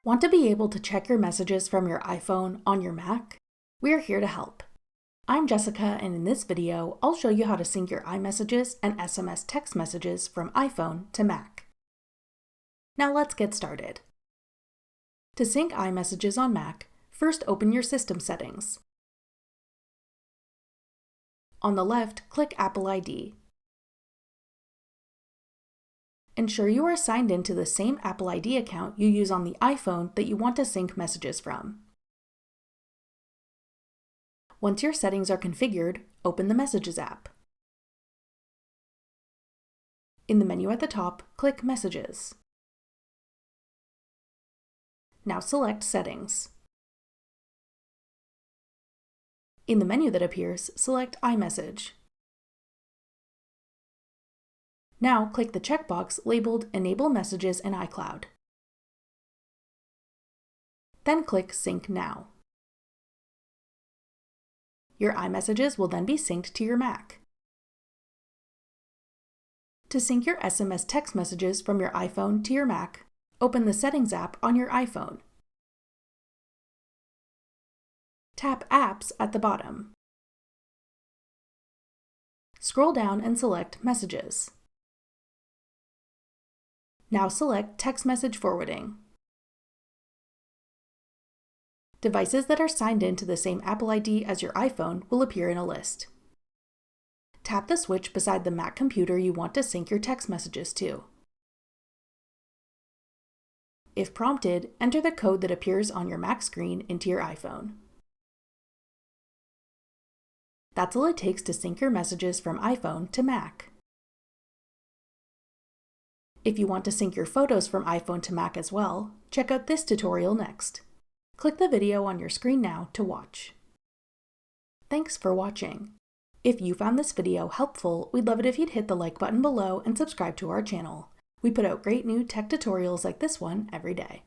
Want to be able to check your messages from your iPhone on your Mac? We are here to help. I'm Jessica, and in this video, I'll show you how to sync your iMessages and SMS text messages from iPhone to Mac. Now let's get started. To sync iMessages on Mac, first open your system settings. On the left, click Apple ID. Ensure you are signed in to the same Apple ID account you use on the iPhone that you want to sync messages from. Once your settings are configured, open the Messages app. In the menu at the top, click Messages. Now select Settings. In the menu that appears, select iMessage. Now click the checkbox labeled Enable Messages in iCloud. Then click Sync Now. Your iMessages will then be synced to your Mac. To sync your SMS text messages from your iPhone to your Mac, open the Settings app on your iPhone. Tap Apps at the bottom. Scroll down and select Messages. Now select Text Message Forwarding. Devices that are signed in to the same Apple ID as your iPhone will appear in a list. Tap the switch beside the Mac computer you want to sync your text messages to. If prompted, enter the code that appears on your Mac screen into your iPhone. That's all it takes to sync your messages from iPhone to Mac. If you want to sync your photos from iPhone to Mac as well, check out this tutorial next. Click the video on your screen now to watch. Thanks for watching. If you found this video helpful, we'd love it if you'd hit the like button below and subscribe to our channel. We put out great new tech tutorials like this one every day.